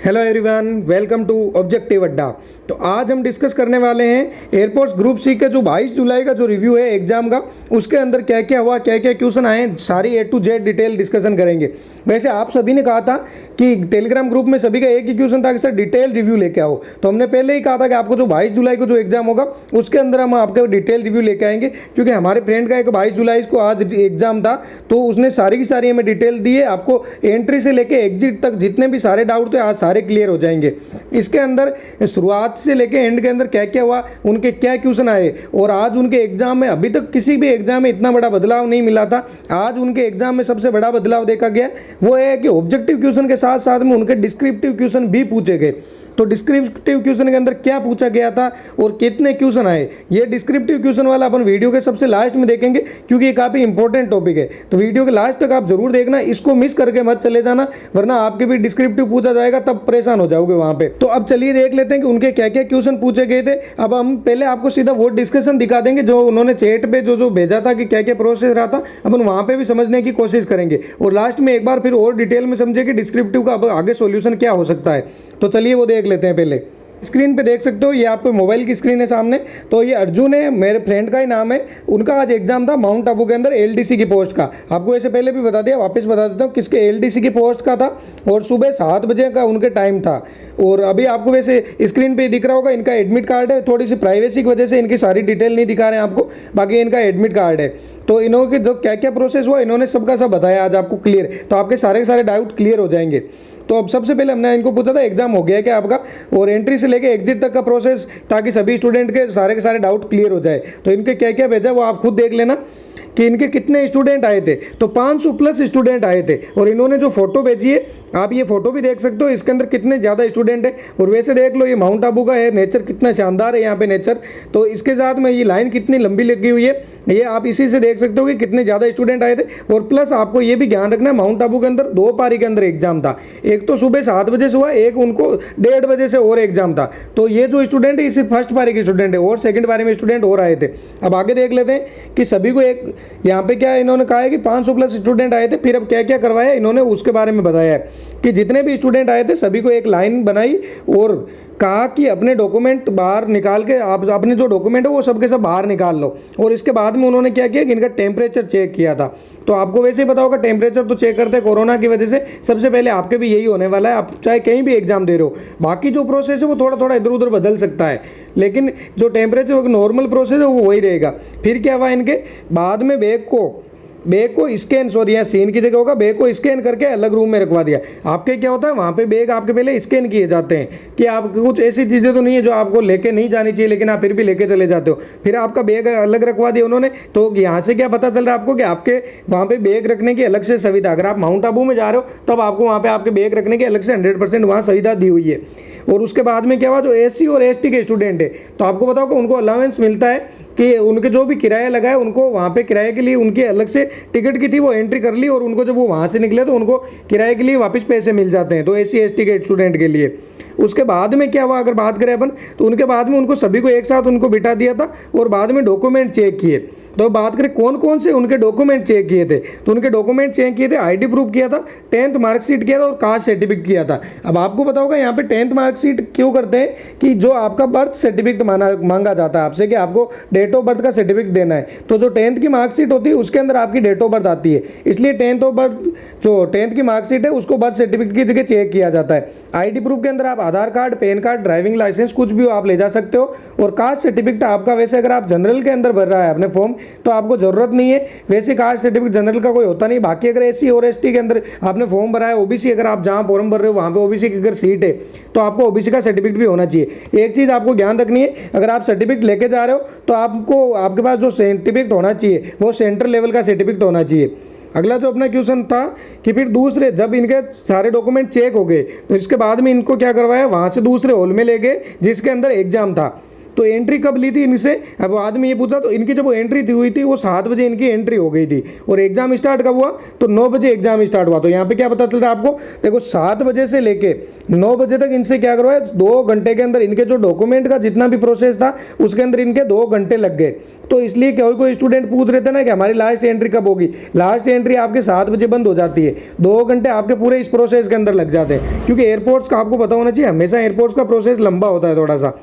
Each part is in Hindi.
Hello everyone, welcome to Objective Adda. तो आज हम डिस्कस करने वाले हैं एयरपोर्ट्स ग्रुप सी के जो 22 जुलाई का जो रिव्यू है एग्जाम का, उसके अंदर क्या क्या हुआ, क्या क्या क्वेश्चन आए, सारी A to Z detail discussion करेंगे। वैसे आप सभी ने कहा था कि टेलीग्राम ग्रुप में सभी का एक ही क्वेश्चन था कि सर डिटेल रिव्यू लेके आओ, तो हमने पहले ही कहा था कि आपको जो 22 जुलाई को जो एग्जाम होगा उसके अंदर हम आपका डिटेल रिव्यू लेके आएंगे, क्योंकि हमारे फ्रेंड का एक 22 जुलाई को आज एग्जाम था, तो उसने सारी की सारी हमें डिटेल दी है। आपको एंट्री से लेके एग्जिट तक जितने भी सारे डाउट थे आज सारे क्लियर हो जाएंगे। इसके अंदर शुरुआत से लेके एंड के अंदर क्या क्या हुआ, उनके क्या क्वेश्चन आए, और आज उनके एग्जाम में अभी तक किसी भी एग्जाम में इतना बड़ा बदलाव नहीं मिला था। आज उनके एग्जाम में सबसे बड़ा बदलाव देखा गया वो है कि ऑब्जेक्टिव क्वेश्चन के साथ साथ में उनके डिस्क्रिप्टिव क्वेश्चन भी पूछे गए। तो डिस्क्रिप्टिव क्वेश्चन के अंदर क्या पूछा गया था और कितने क्वेश्चन आए, ये डिस्क्रिप्टिव क्वेश्चन वाला अपन वीडियो के सबसे लास्ट में देखेंगे, क्योंकि ये काफ़ी इंपॉर्टेंट टॉपिक है। तो वीडियो के लास्ट तक आप जरूर देखना, इसको मिस करके मत चले जाना, वरना आपके भी डिस्क्रिप्टिव पूछा जाएगा तब परेशान हो जाओगे वहाँ पे। तो अब चलिए देख लेते हैं कि उनके क्या क्या क्वेश्चन पूछे गए थे। अब हम पहले आपको सीधा वो डिस्कशन दिखा देंगे जो उन्होंने चैट पे जो भेजा था कि क्या क्या प्रोसेस रहा था, अपन वहाँ पे भी समझने की कोशिश करेंगे, और लास्ट में एक बार फिर और डिटेल में समझे कि डिस्क्रिप्टिव का अब आगे सोल्यूशन क्या हो सकता है। तो चलिए वो देख लेते हैं। पहले स्क्रीन पे देख सकते हो, ये आपके मोबाइल की स्क्रीन है सामने। तो ये अर्जुन है, मेरे फ्रेंड का ही नाम है। उनका आज एग्जाम था माउंट आबू के अंदर LDC की पोस्ट का। आपको ऐसे पहले भी बता दिया, वापस बता देता हूँ किसके LDC की पोस्ट का था, और सुबह 7 बजे का उनके टाइम था। और अभी आपको वैसे स्क्रीन पे दिख रहा होगा इनका एडमिट कार्ड है। थोड़ी सी प्राइवेसी की वजह से इनकी सारी डिटेल नहीं दिखा रहे हैं आपको, बाकी इनका एडमिट कार्ड है। तो इन्होंने जो क्या क्या प्रोसेस हुआ इन्होंने सबका सब बताया आज आपको क्लियर, तो आपके सारे के सारे डाउट क्लियर हो जाएंगे। तो अब सबसे पहले हमने इनको पूछा था एग्जाम हो गया है क्या आपका, और एंट्री से लेके एग्जिट तक का प्रोसेस, ताकि सभी स्टूडेंट के सारे डाउट क्लियर हो जाए। तो इनके क्या क्या भेजा वो आप खुद देख लेना कि इनके कितने स्टूडेंट आए थे। तो 500 प्लस स्टूडेंट आए थे, और इन्होंने जो फोटो भेजी है आप ये फोटो भी देख सकते हो, इसके अंदर कितने ज़्यादा स्टूडेंट है। और वैसे देख लो ये माउंट आबू का है, नेचर कितना शानदार है यहाँ पे नेचर। तो इसके साथ में ये लाइन कितनी लंबी लगी हुई है, ये आप इसी से देख सकते हो कि कितने ज़्यादा स्टूडेंट आए थे। और प्लस आपको ये भी ध्यान रखना है माउंट आबू के अंदर 2 पारी के अंदर एग्जाम था, एक तो सुबह 7 बजे से हुआ, एक उनको 1:30 बजे से और एग्जाम था। तो ये जो स्टूडेंट है इसी फर्स्ट पारी के स्टूडेंट है, और सेकंड पारी में स्टूडेंट और आए थे। अब आगे देख लेते हैं कि सभी को एक यहाँ पे क्या इन्होंने कहा है कि 500 प्लस स्टूडेंट आए थे। फिर अब क्या क्या करवाया इन्होंने उसके बारे में बताया है कि जितने भी स्टूडेंट आए थे सभी को एक लाइन बनाई और कहा कि अपने डॉक्यूमेंट बाहर निकाल के, आप अपने जो डॉक्यूमेंट है वो सबके सब बाहर निकाल लो। और इसके बाद में उन्होंने क्या किया कि इनका टेम्परेचर चेक किया था। तो आपको वैसे ही पता होगा टेम्परेचर तो चेक करते हैं कोरोना की वजह से, सबसे पहले आपके भी यही होने वाला है, आप चाहे कहीं भी एग्जाम दे रहे हो। बाकी जो प्रोसेस है वो थोड़ा थोड़ा इधर उधर बदल सकता है, लेकिन जो टेम्परेचर नॉर्मल प्रोसेस है वो वही रहेगा। फिर क्या हुआ इनके बाद में बैग को स्कैन, सॉरी यहाँ सीन की जगह होगा, बैग को स्कैन करके अलग रूम में रखवा दिया। आपके क्या होता है वहाँ पे बैग आपके पहले स्कैन किए जाते हैं कि आप कुछ ऐसी चीज़ें तो नहीं है जो आपको लेके नहीं जानी चाहिए, लेकिन आप फिर भी लेके चले जाते हो। फिर आपका बैग अलग रखवा दिया उन्होंने। तो यहाँ से क्या पता चल रहा है आपको कि आपके वहाँ पे बैग रखने की अलग से सुविधा, अगर आप माउंट आबू में जा रहे हो तब आपको वहाँ पे आपके बैग रखने की अलग से 100% वहाँ सुविधा दी हुई है। और उसके बाद में क्या हुआ, जो SC और ST के स्टूडेंट है तो आपको बताओ कि उनको अलाउंस मिलता है कि उनके जो भी किराया लगा है उनको वहाँ पे किराए के लिए उनकी अलग से टिकट की थी, वो एंट्री कर ली, और उनको जब वो वहाँ से निकले तो उनको किराए के लिए वापस पैसे मिल जाते हैं। तो SC ST के स्टूडेंट के लिए उसके बाद में क्या हुआ, अगर बात करें अपन, तो उनके बाद में उनको सभी को एक साथ उनको बिठा दिया था और बाद में डॉक्यूमेंट चेक किए। तो बात करें कौन कौन से उनके डॉक्यूमेंट चेक किए थे, तो उनके डॉक्यूमेंट चेक किए थे, ID प्रूफ किया था, 10th मार्कशीट किया था, और कास्ट सर्टिफिकेट किया था। अब आपको पता होगा यहाँ पे 10th मार्कशीट क्यों करते हैं कि जो आपका बर्थ सर्टिफिकेट मांगा जाता है आपसे कि आपको डेट ऑफ बर्थ का सर्टिफिकेट देना है। तो जो 10th की मार्कशीट होती है उसके अंदर आपकी डेट ऑफ बर्थ आती है, इसलिए 10th ऑफ बर्थ जो 10th की मार्कशीट है उसको बर्थ सर्टिफिकेट की जगह चेक किया जाता है। ID प्रूफ के अंदर आप Aadhaar card, PAN card, driving licence कुछ भी आप ले जा सकते हो। और कास्ट सर्टिफिकेट आपका, वैसे अगर आप जनरल के अंदर भर रहा है अपने फॉर्म तो आपको जरूरत नहीं है, वैसे कास्ट सर्टिफिकेट जनरल का कोई होता नहीं। बाकी अगर SC और ST के अंदर आपने फॉर्म भरा है, OBC अगर आप जहां फॉर्म भर रहे हो वहां पे OBC की अगर सीट है तो आपको OBC का सर्टिफिकेट भी होना चाहिए। एक चीज़ आपको ध्यान रखनी है, अगर आप सर्टिफिकेट लेके जा रहे हो तो आपको आपके पास जो सर्टिफिकेट होना चाहिए वो सेंट्रल लेवल का सर्टिफिकेट होना चाहिए। अगला जो अपना क्वेश्चन था कि फिर दूसरे जब इनके सारे डॉक्यूमेंट चेक हो गए तो इसके बाद में इनको क्या करवाया, वहाँ से दूसरे हॉल में ले गए जिसके अंदर एग्जाम था। तो एंट्री कब ली थी इनसे, अब बाद में ये पूछा, तो इनकी जब वो एंट्री हुई थी वो 7 बजे इनकी एंट्री हो गई थी और एग्जाम स्टार्ट कब हुआ, तो 9 बजे एग्जाम स्टार्ट हुआ। तो यहाँ पे क्या पता चल रहा है आपको, देखो 7 बजे से लेके 9 बजे तक इनसे क्या करवाया, 2 घंटे के अंदर इनके जो डॉक्यूमेंट का जितना भी प्रोसेस था उसके अंदर इनके 2 घंटे लग गए। तो इसलिए कोई स्टूडेंट पूछ रहे थे ना कि हमारी लास्ट एंट्री कब होगी, लास्ट एंट्री आपके 7 बजे बंद हो जाती है, 2 घंटे आपके पूरे इस प्रोसेस के अंदर लग जाते हैं, क्योंकि एयरपोर्ट्स का आपको पता होना चाहिए हमेशा एयरपोर्ट्स का प्रोसेस लंबा होता है थोड़ा सा।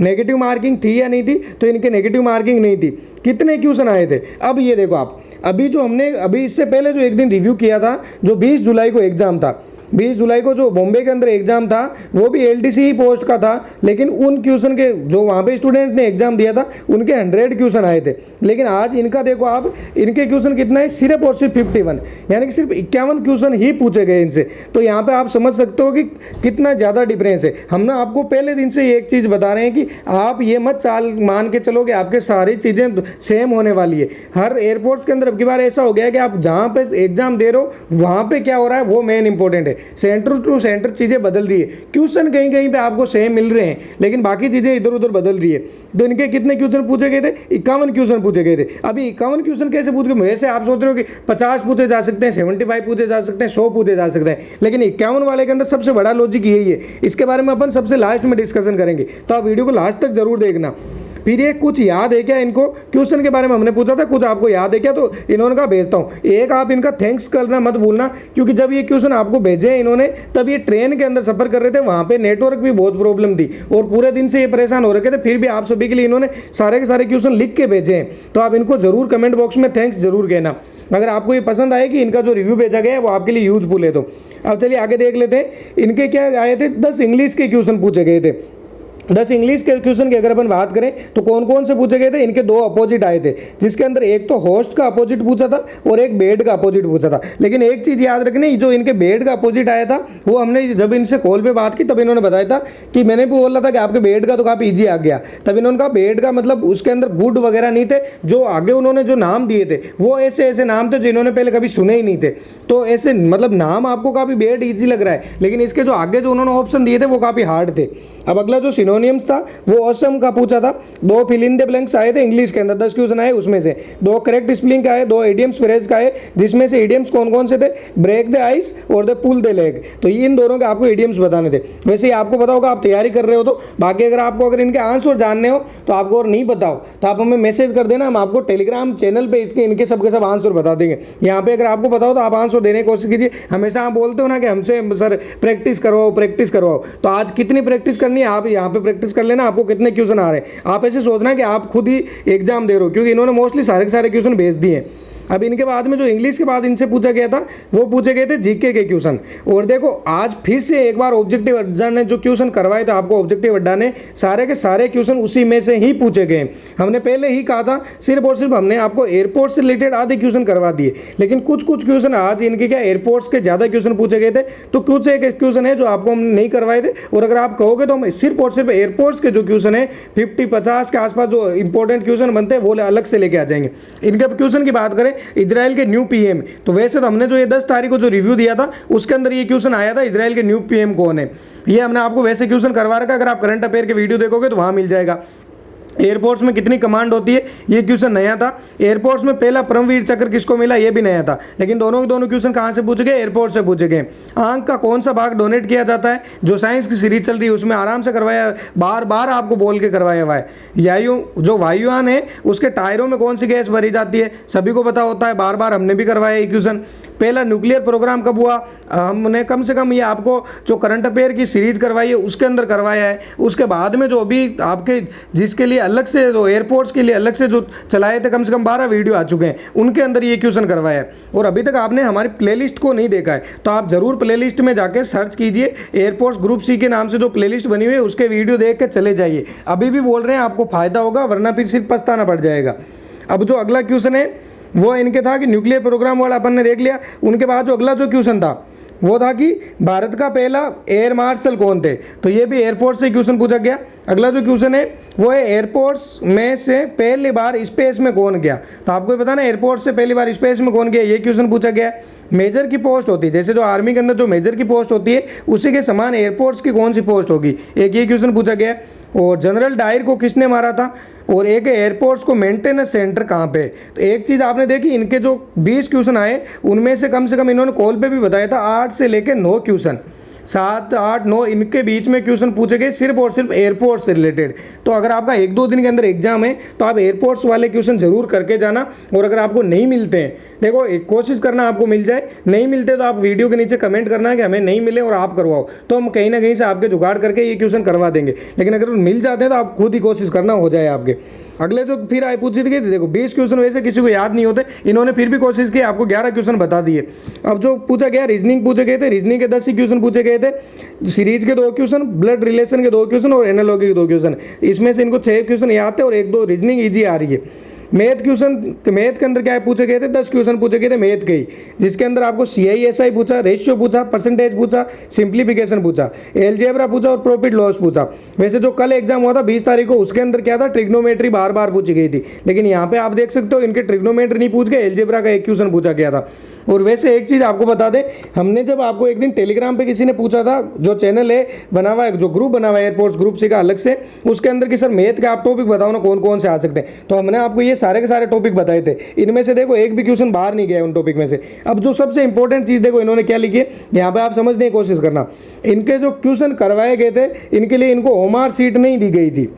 नेगेटिव मार्किंग थी या नहीं थी, तो इनके नेगेटिव मार्किंग नहीं थी। कितने क्वेश्चन आए थे, अब ये देखो आप, अभी जो हमने अभी इससे पहले जो एक दिन रिव्यू किया था, जो 20 जुलाई को एग्जाम था, 20 जुलाई को जो बॉम्बे के अंदर एग्जाम था वो भी एलडीसी ही पोस्ट का था, लेकिन उन क्वेश्चन के जो वहाँ पे स्टूडेंट ने एग्जाम दिया था उनके 100 क्वेश्चन आए थे। लेकिन आज इनका देखो आप, इनके क्वेश्चन कितना है, सिर्फ और सिर्फ 51, यानी कि सिर्फ 51 क्वेश्चन ही पूछे गए इनसे। तो यहाँ पे आप समझ सकते हो कि कितना ज़्यादा डिफरेंस है। हम ना आपको पहले दिन से एक चीज़ बता रहे हैं कि आप ये मत चाल मान के चलो कि आपके सारी चीज़ें सेम होने वाली है। हर एयरपोर्ट्स के अंदर अब की बार ऐसा हो गया है कि आप जहाँ पे एग्जाम दे रहे हो वहाँ पे क्या हो रहा है वो मेन इंपॉर्टेंट है। सेंटर टू सेंटर चीज़ें बदल रही है, क्वेश्चन कहीं कहीं पे आपको सेम मिल रहे हैं लेकिन बाकी चीज़ें इधर उधर बदल रही है। तो इनके कितने क्वेश्चन पूछे गए थे, 51 क्वेश्चन पूछे गए थे। अभी 51 क्वेश्चन कैसे पूछ गए, वैसे आप सोच रहे हो कि 50 पूछे जा सकते हैं, 75 पूछे जा सकते हैं, 100 पूछे जा सकते हैं, लेकिन 51 वाले के अंदर सबसे बड़ा लॉजिक यही है। इसके बारे में अपन सबसे लास्ट में डिस्कशन करेंगे, तो आप वीडियो को लास्ट तक जरूर देखना। फिर ये कुछ याद है क्या इनको, क्वेश्चन के बारे में हमने पूछा था, कुछ आपको याद है क्या, तो इन्होंने कहा भेजता हूँ। एक आप इनका थैंक्स करना मत भूलना, क्योंकि जब ये क्वेश्चन आपको भेजे हैं इन्होंने, तब ये ट्रेन के अंदर सफर कर रहे थे, वहाँ पे नेटवर्क भी बहुत प्रॉब्लम थी और पूरे दिन से ये परेशान हो रखे थे, फिर भी आप सभी के लिए इन्होंने सारे के सारे क्वेश्चन लिख के भेजे हैं। तो आप इनको जरूर कमेंट बॉक्स में थैंक्स जरूर कहना। अगर आपको ये पसंद आए कि इनका जो रिव्यू भेजा गया है वो आपके लिए यूजफुल है। तो अब चलिए आगे देख लेते हैं। इनके क्या आए थे, 10 इंग्लिश के क्वेश्चन पूछे गए थे। 10 इंग्लिश के क्वेश्चन की अगर अपन बात करें तो कौन कौन से पूछे गए थे, इनके 2 अपोजिट आए थे, जिसके अंदर एक तो होस्ट का अपोजिट पूछा था और एक बेड का अपोजिट पूछा था। लेकिन एक चीज़ याद रखनी, जो इनके बेड का अपोजिट आया था वो हमने जब इनसे कॉल पे बात की तब इन्होंने बताया था कि मैंने भी बोला था कि आपके बेड का तो काफ़ी ईजी आ गया, तब इन्होंने कहा बेड का मतलब उसके अंदर गुड वगैरह नहीं थे, जो आगे उन्होंने जो नाम दिए थे वो ऐसे ऐसे नाम थे जो इन्होंने पहले कभी सुने ही नहीं थे। तो ऐसे मतलब नाम आपको काफ़ी बेड ईजी लग रहा है, लेकिन इसके जो आगे जो उन्होंने ऑप्शन दिए थे वो काफ़ी हार्ड थे। अब अगला जो सिनोनियम्स था वो ऑसम का पूछा था। 2 फिल इन द ब्लैंक्स आए थे इंग्लिश के अंदर, 10 क्वेश्चन आए, उसमें से 2 करेक्ट स्पेलिंग का आए, 2 इडियम्स फ्रेज का है, जिसमें से इडियम्स कौन कौन से थे, ब्रेक द आइस और द पुल द लेग। तो इन दोनों के आपको इडियम्स बताने थे। वैसे ही आपको पता होगा, आप तैयारी कर रहे हो तो। बाकी अगर आपको इनके आंसर जानने हो तो आपको और नहीं पता हो तो आप हमें मैसेज कर देना, हम आपको टेलीग्राम चैनल पर इसके इनके सबके सब आंसर बता देंगे। यहाँ पे अगर आपको पता हो तो आप आंसर देने की कोशिश कीजिए। हमेशा आप बोलते हो ना कि हमसे सर प्रैक्टिस करवाओ प्रैक्टिस करवाओ, तो आज कितनी प्रैक्टिस करनी है आप यहाँ पे प्रैक्टिस कर लेना। आपको कितने क्वेश्चन आ रहे हैं, आप ऐसे सोचना कि आप खुद ही एग्जाम दे रहे हो, क्योंकि इन्होंने मोस्टली सारे के सारे क्वेश्चन भेज दिए हैं। अब इनके बाद में जो इंग्लिश के बाद इनसे पूछा गया था वो पूछे गए थे जीके के क्वेश्चन। और देखो आज फिर से एक बार ऑब्जेक्टिव अड्डा ने जो क्वेश्चन करवाए थे आपको, ऑब्जेक्टिव अड्डा ने सारे के सारे क्वेश्चन उसी में से ही पूछे गए। हमने पहले ही कहा था सिर्फ और सिर्फ हमने आपको एयरपोर्ट से रिलेटेड आधे क्वेश्चन करवा दिए, लेकिन कुछ कुछ क्वेश्चन आज इनके क्या एयरपोर्ट्स के ज़्यादा क्वेश्चन पूछे गए थे। तो कुछ एक क्वेश्चन है जो आपको हम नहीं करवाए थे, और अगर आप कहोगे तो हम सिर्फ और सिर्फ एयरपोर्ट्स के जो क्वेश्चन है 50-50 के आसपास जो इंपॉर्टेंट क्वेश्चन बनते हैं वो अलग से लेके आ जाएंगे। इनके क्वेश्चन की बात करें इजराइल के न्यू पीएम, तो वैसे तो हमने जो ये 10 तारीख को जो रिव्यू दिया था उसके अंदर ये क्वेश्चन आया था इजराइल के न्यू पीएम कौन है। ये हमने आपको वैसे क्वेश्चन करवा रखा, अगर आप करंट अफेयर के वीडियो देखोगे तो वहां मिल जाएगा। एयरपोर्ट्स में कितनी कमांड होती है, ये क्वेश्चन नया था। एयरपोर्ट्स में पहला परमवीर चक्र किसको मिला, ये भी नया था। लेकिन दोनों के दोनों क्वेश्चन कहाँ से पूछे गए, एयरपोर्ट से पूछे गए। आंख का कौन सा भाग डोनेट किया जाता है, जो साइंस की सीरीज चल रही है उसमें आराम से करवाया, बार बार आपको बोल के करवाया हुआ है। जो वायुयान है उसके टायरों में कौन सी गैस भरी जाती है, सभी को पता होता है, बार बार हमने भी करवाया ये क्वेश्चन। पहला न्यूक्लियर प्रोग्राम कब हुआ, हमने कम से कम ये आपको जो करंट अफेयर की सीरीज करवाई है उसके अंदर करवाया है। उसके बाद में जो अभी आपके जिसके लिए अलग से जो एयरपोर्ट्स के लिए अलग से जो चलाए थे, कम से कम 12 वीडियो आ चुके हैं, उनके अंदर ये क्वेश्चन करवाया है। और अभी तक आपने हमारी प्लेलिस्ट को नहीं देखा है तो आप जरूर प्लेलिस्ट में जाके सर्च कीजिए, एयरपोर्ट्स ग्रुप सी के नाम से जो प्लेलिस्ट बनी हुई है उसके वीडियो देख के चले जाइए। अभी भी बोल रहे हैं आपको फायदा होगा, वरना फिर सिर्फ पछताना पड़ जाएगा। अब जो अगला क्वेश्चन है वो इनके था कि न्यूक्लियर प्रोग्राम वाला अपन ने देख लिया। उनके बाद जो अगला जो क्वेश्चन था वो था कि भारत का पहला एयर मार्शल कौन थे, तो ये भी एयरपोर्ट से क्वेश्चन पूछा गया। अगला जो क्वेश्चन है वो है एयरपोर्ट्स में से पहली बार स्पेस में कौन गया, तो आपको भी पता ना एयरपोर्ट से पहली बार स्पेस में कौन गया, ये क्वेश्चन पूछा गया। मेजर की पोस्ट होती है, जैसे जो आर्मी के अंदर जो मेजर की पोस्ट होती है उसी के समान एयरपोर्ट्स की कौन सी पोस्ट होगी, एक ये क्वेश्चन पूछा गया। और जनरल डायर को किसने मारा था, और एक एयरपोर्ट्स को मेंटेनेंस सेंटर कहाँ पे। तो एक चीज़ आपने देखी, इनके जो 20 क्वेश्चन आए उनमें से कम इन्होंने कॉल पे भी बताया था 8 से लेकर 9 क्वेश्चन, 7, 8, 9 इनके बीच में क्वेश्चन पूछे गए सिर्फ और सिर्फ एयरपोर्ट से रिलेटेड। तो अगर आपका 1-2 दिन के अंदर एग्जाम है तो आप एयरपोर्ट्स वाले क्वेश्चन जरूर करके जाना। और अगर आपको नहीं मिलते हैं, देखो कोशिश करना आपको मिल जाए, नहीं मिलते तो आप वीडियो के नीचे कमेंट करना है कि हमें नहीं मिले और आप करवाओ, तो हम कहीं ना कहीं से आपके जुगाड़ करके ये क्वेश्चन करवा देंगे। लेकिन अगर मिल जाते हैं तो आप खुद ही कोशिश करना, हो जाए आपके। अगले जो फिर आए पूछी थी, देखो 20 क्वेश्चन वैसे किसी को याद नहीं होते, इन्होंने फिर भी कोशिश की, आपको 11 क्वेश्चन बता दिए। अब जो पूछा गया रीजनिंग पूछे गए थे, रीजनिंग के 10 ही क्वेश्चन पूछे गए थे, सीरीज के 2 क्वेश्चन, ब्लड रिलेशन के 2 क्वेश्चन और एनालॉजी के 2 क्वेश्चन। इसमें से इनको 6 क्वेश्चन याद थे और 1-2 रीजनिंग ईजी आ रही है। मैथ के अंदर क्या पूछे गए थे, 10 क्वेश्चन पूछे गए थे मैथ के ही, जिसके अंदर आपको CISI पूछा, रेशियो पूछा, परसेंटेज पूछा, सिंप्लीफिकेशन पूछा, एलजेब्रा पूछा और प्रॉफिट लॉस पूछा। वैसे जो कल एग्जाम हुआ था 20 तारीख को, उसके अंदर क्या था, ट्रिग्नोमेट्री बार बार पूछी गई थी। लेकिन यहाँ पे आप देख सकते हो इनके ट्रिग्नोमेट्री नहीं पूछ गए, एलजेब्रा का 1 क्वेश्चन पूछा गया था। और वैसे एक चीज़ आपको बता दें, हमने जब आपको एक दिन टेलीग्राम पे किसी ने पूछा था, जो चैनल है बना हुआ है, जो ग्रुप बना हुआ है एयरपोर्ट्स ग्रुप सी का अलग से, उसके अंदर कि सर मैथ का आप टॉपिक बताओ ना, कौन कौन से आ सकते हैं। तो हमने आपको ये सारे के सारे टॉपिक बताए थे, इनमें से देखो एक भी क्वेश्चन बाहर नहीं गया उन टॉपिक में से। अब जो सबसे इंपॉर्टेंट चीज़ देखो इन्होंने क्या लिखी है, यहाँ पे आप समझने की कोशिश करना। इनके जो क्वेश्चन करवाए गए थे, इनके लिए इनको ओमार सीट नहीं दी गई थी।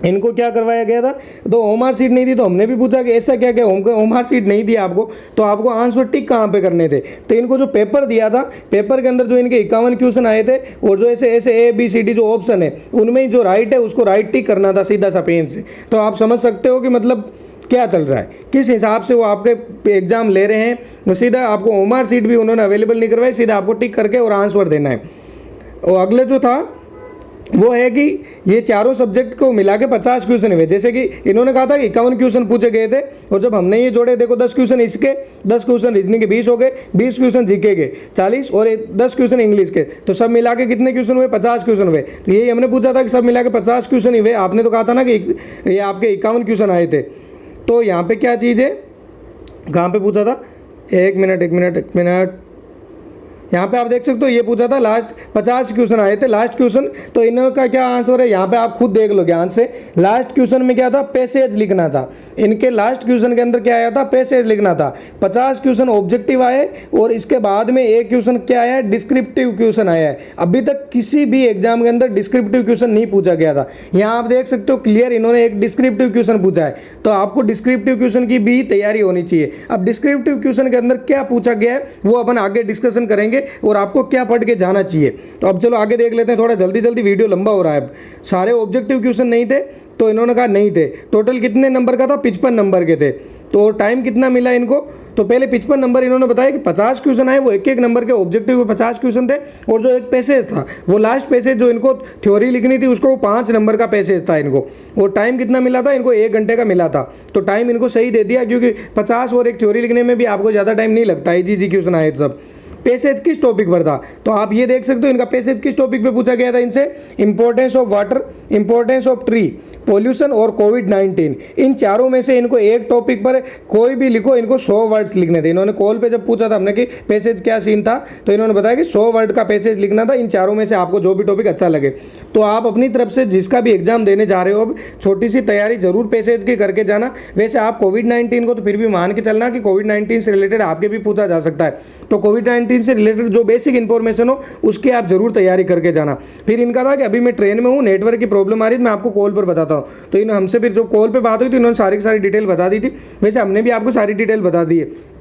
इनको क्या करवाया गया था, तो ओमार सीट नहीं दी। तो हमने भी पूछा कि ऐसा क्या क्या ओमार सीट नहीं दिया आपको, तो आपको आंसर टिक कहाँ पे करने थे। तो इनको जो पेपर दिया था, पेपर के अंदर जो इनके 51 क्वेश्चन आए थे, और जो ऐसे ABCD जो ऑप्शन है उनमें ही जो राइट है उसको राइट टिक करना था सीधा सा पेन से। तो आप समझ सकते हो कि मतलब क्या चल रहा है, किस हिसाब से वो आपके एग्जाम ले रहे हैं। वो सीधा आपको ओमार सीट भी उन्होंने अवेलेबल नहीं करवाई, सीधा आपको टिक करके और आंसर देना है। और अगले जो था वो है कि ये चारों सब्जेक्ट को मिला के 50 क्वेश्चन हुए। जैसे कि इन्होंने कहा था कि 51 क्वेश्चन पूछे गए थे, और जब हमने ये जोड़े, देखो 10 क्वेश्चन इसके, 10 क्वेश्चन रीजनिंग के 20 हो गए, 20 क्वेश्चन जीके के 40 और 10 क्वेश्चन इंग्लिश के, तो सब मिला के कितने क्वेश्चन हुए, 50 क्वेश्चन हुए। तो यही हमने पूछा था कि सब मिला के 50 क्वेश्चन ही हुए। आपने तो कहा था ना कि ये आपके 51 क्वेश्चन आए थे। तो यहाँ पे क्या चीज़ है, कहाँ पे पूछा था, एक मिनट, यहाँ पे आप देख सकते हो ये पूछा था लास्ट 50 क्वेश्चन आए थे, लास्ट क्वेश्चन। तो इनका क्या आंसर है, यहाँ पे आप खुद देख लो ध्यान से। लास्ट क्वेश्चन में क्या था, पैसेज लिखना था। इनके लास्ट क्वेश्चन के अंदर क्या आया था, पैसेज लिखना था। 50 क्वेश्चन ऑब्जेक्टिव आए और इसके बाद में एक क्वेश्चन क्या आया है, डिस्क्रिप्टिव क्वेश्चन आया है। अभी तक किसी भी एग्जाम के अंदर डिस्क्रिप्टिव क्वेश्चन नहीं पूछा गया था। यहाँ आप देख सकते हो क्लियर इन्होंने एक डिस्क्रिप्टिव क्वेश्चन पूछा है। तो आपको डिस्क्रिप्टिव क्वेश्चन की भी तैयारी होनी चाहिए। अब डिस्क्रिप्टिव क्वेश्चन के अंदर क्या पूछा गया है वो अपन आगे डिस्कशन करेंगे, और आपको क्या पढ़ के जाना चाहिए। तो अब चलो आगे देख लेते हैं, थोड़ा जल्दी वीडियो लंबा हो रहा है। सारे ऑब्जेक्टिव क्वेश्चन नहीं थे, तो इन्होंने कहा नहीं थे। टोटल कितने नंबर का था, 55 नंबर के थे। तो टाइम कितना मिला इनको, तो पहले 55 नंबर इन्होंने बताया कि 50 क्वेश्चन आए, वो एक नंबर के ऑब्जेक्टिव के 50 क्वेश्चन थे, और जो एक पैसेज था वो लास्ट पैसेज जो इनको थ्योरी लिखनी थी उसको 5 नंबर का पैसेज था इनको। और टाइम कितना मिला था इनको, 1 घंटे का मिला था। तो टाइम इनको सही दे दिया, क्योंकि 50 और एक थ्योरी लिखने में भी आपको ज़्यादा टाइम नहीं लगता है। जी क्वेश्चन आए तो सब पैसेज किस टॉपिक पर था, तो आप ये देख सकते हो इनका पैसेज किस टॉपिक पे पूछा गया था इनसे, importance of water, importance of tree, pollution और कोविड-19। इन चारों में से इनको एक टॉपिक पर कोई भी लिखो, इनको 100 वर्ड्स लिखने थे। इन्होंने कॉल पे जब पूछा था हमने कि पैसेज क्या सीन था, तो इन्होंने बताया कि 100 वर्ड का पैसेज लिखना था। इन चारों में से आपको जो भी टॉपिक अच्छा लगे, तो आप अपनी तरफ से जिसका भी एग्जाम देने जा रहे हो, अब छोटी सी तैयारी जरूर पैसेज की करके जाना। वैसे आप कोविड-19 को तो फिर भी मान के चलना कि कोविड-19 से रिलेटेड आपके भी पूछा जा सकता है, तो कोविड-19 से रिलेटेड जो बेसिक इन्फॉर्मेशन हो उसकी आप जरूर तैयारी करके जाना। फिर इनका था कि अभी मैं ट्रेन में हूँ, नेटवर्क की प्रॉब्लम आ रही है, मैं आपको कॉल पर बताता हूँ। तो इन हमसे फिर जो कॉल पे बात हुई तो इन्होंने सारी की सारी डिटेल बता दी थी। वैसे हमने भी आपको सारी डिटेल बता दी है,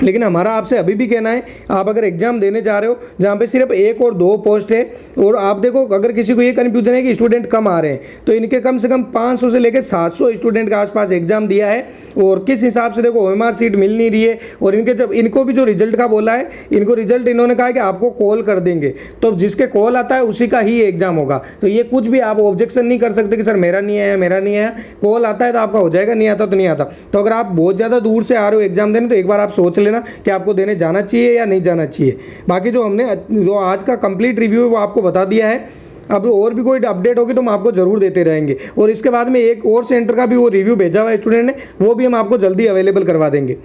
लेकिन हमारा आपसे अभी भी कहना है, आप अगर एग्जाम देने जा रहे हो जहाँ पे सिर्फ 1 और 2 पोस्ट है, और आप देखो अगर किसी को ये कन्फ्यूजन है कि स्टूडेंट कम आ रहे हैं, तो इनके कम से कम 500 से लेकर 700 स्टूडेंट के आसपास एग्जाम दिया है। और किस हिसाब से देखो OMR सीट मिल नहीं रही है, और इनके जब इनको भी जो रिजल्ट का बोला है, इनको रिजल्ट इन्होंने कहा है कि आपको कॉल कर देंगे, तो जिसके कॉल आता है उसी का ही एग्जाम होगा। तो ये कुछ भी आप ऑब्जेक्शन नहीं कर सकते कि सर मेरा नहीं आया, मेरा नहीं आया। कॉल आता है तो आपका हो जाएगा, नहीं आता तो नहीं आता। तो अगर आप बहुत ज़्यादा दूर से आ रहे हो एग्जाम देने, तो एक बार आप सोच लेना कि आपको देने जाना चाहिए या नहीं जाना चाहिए। बाकी जो हमने जो आज का कंप्लीट रिव्यू है वो आपको बता दिया है। अब और भी कोई अपडेट होगी तो हम आपको जरूर देते रहेंगे, और इसके बाद में एक और सेंटर का भी वो रिव्यू भेजा हुआ है स्टूडेंट ने, वो भी हम आपको जल्दी अवेलेबल करवा देंगे।